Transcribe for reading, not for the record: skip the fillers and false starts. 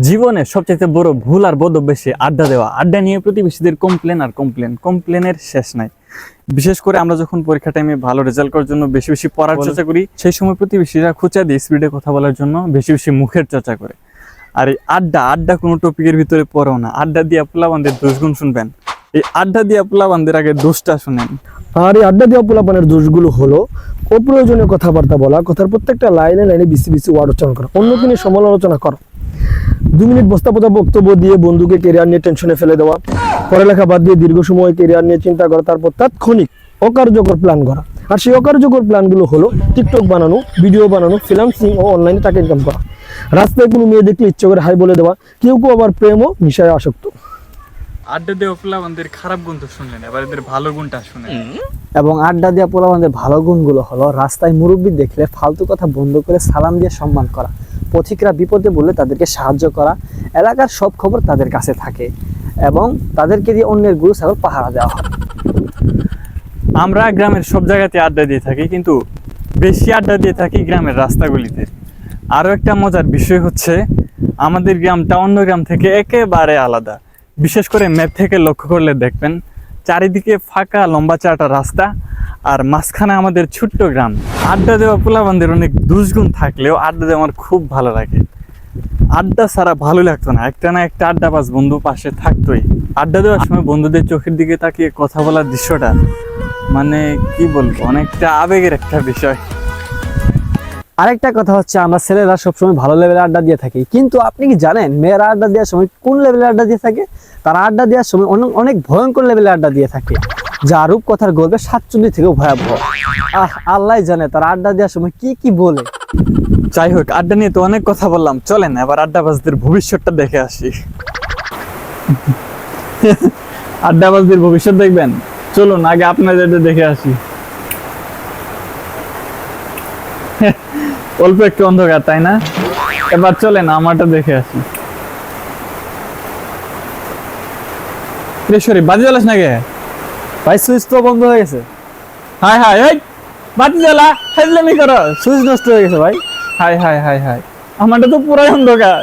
জীবনে সবচেয়ে বড় ভুল আর বদ অভ্যাসে আড্ডা দেওয়া। আড্ডা নিয়ে প্রতিবেশীদের কমপ্লেন আর কমপ্লেনের শেষ নাই। বিশেষ করে আমরা যখন পরীক্ষা টাইমে ভালো রেজাল্ট করার জন্য বেশি বেশি পড়ার চর্চা করি, সেই সময় প্রতিবেশীরা খোঁচা দিয়ে স্পিডে কথা বলার জন্য বেশি বেশি মুখের চর্চা করে। আর এই আড্ডা কোনো টপিকের ভিতরে পড়েও না। আড্ডা দিয়া পোলাপানদের দোষগুণ শুনবেন। এই আড্ডা দিয়া পোলাপানদের আগে দোষটা শুনেন। আর এই আড্ডা দেওয়া পোলাপানের দোষগুলো হলো অপ্রয়োজনীয় কথাবার্তা বলা, কথার প্রত্যেকটা লাইনে লাইনে বিসি বিসি ওয়ার্ড উচ্চারণ করা, অন্যকে নিয়ে সমালোচনা করা, 2 মিনিট বস্তাপচা বক্তব্য দিয়ে বন্ধুকে কেরিয়ার নিয়ে টেনশনে ফেলে দেওয়া, পড়ালেখা বাদ দিয়ে দীর্ঘ সময় কেরিয়ার নিয়ে চিন্তা করা, তারপর তাৎক্ষণিক অকার্যকর প্ল্যান করা। আর সেই অকার্যকর প্ল্যানগুলো হলো টিকটক বানানো, ভিডিও বানানো, ফ্রিল্যান্সিং ও অনলাইনে টাকা ইনকাম করা, রাস্তায় কোনো মেয়ে দেখলে ইচ্ছে করে হাই বলে দেওয়া, কেউ কেউ আবার প্রেম ও নেশায় আসক্ত। আড্ডা দেওয়া পোলাপানদের খারাপ গুণ তো শুনলেন, এবার এদের ভালো গুণটা শুনেন। এবং আড্ডা দেওয়া পোলাপানদের ভালো গুণগুলো হলো রাস্তায় মুরব্বি দেখলে ফালতু কথা বন্ধ করে সালাম দিয়ে সম্মান করা, পথিকরা বিপদে বললে তাদেরকে সাহায্য করা, এলাকার সব খবর তাদের কাছে থাকে এবং তাদেরকে দিয়ে অন্যের গরু ছাগল পাহারা দেওয়া হয়। আমরা গ্রামের সব জায়গাতে আড্ডা দিয়ে থাকি, কিন্তু বেশি আড্ডা দিয়ে থাকি গ্রামের রাস্তাগুলিতে। আরও একটা মজার বিষয় হচ্ছে আমাদের গ্রামটা অন্য গ্রাম থেকে একেবারে আলাদা। বিশেষ করে ম্যাপ থেকে লক্ষ্য করলে দেখবেন চারিদিকে ফাঁকা লম্বা চাটা রাস্তা আর মাঝখানে আমাদের ছোট্ট গ্রাম। আড্ডা দেওয়া পোলাপানদের অনেক দুষ্গুণ থাকলেও আড্ডা দেওয়া আমার খুব ভালো লাগে। আড্ডা ছাড়া ভালো লাগতো না, একটা না একটা আড্ডাবাজ বন্ধু পাশে থাকতোই। আড্ডা দেওয়ার সময় বন্ধুদের চোখের দিকে তাকিয়ে কথা বলার দৃশ্যটা মানে কি বলবো, অনেকটা আবেগের একটা বিষয়। আরেকটা কথা হচ্ছে আমরা ছেলেরা সবসময় ভালো লেভেলে আড্ডা দিয়ে থাকি, কিন্তু আপনি কি জানেন মেয়েরা আড্ডা দেওয়ার সময় কোন লেভেলে আড্ডা দিয়ে থাকে? তারা আড্ডা দেওয়ার সময় অনেক ভয়ঙ্কর লেভেলে আড্ডা দিয়ে থাকে, যা রূপ কথার গল্পে 7 থেকেও ভয়াবহ। আল্লাহ জানে তারা আড্ডা দেওয়ার সময় কি কি বলে। যাই হোক, আড্ডা নিয়ে তো অনেক কথা বললাম, চলেন এবার আড্ডাবাজদের ভবিষ্যৎটা দেখে আসি। আড্ডাবাজদের ভবিষ্যৎ দেখবেন? চলুন আগে আপনাদের দেখে আসি। অল্প একটু অন্ধকার, তাই না? এবার চলেন আমারটা দেখে আসি। সরি, বাতি জ্বালাস না কে? ভাই সুইচ তো বন্ধ হয়ে গেছে। হাই হাই, এই বাতি জ্বালা, হেজলামি করো। সুইচ নষ্ট হয়ে গেছে ভাই। হাই হাই হাই হাই, আমারটা তো পুরাই অন্ধকার।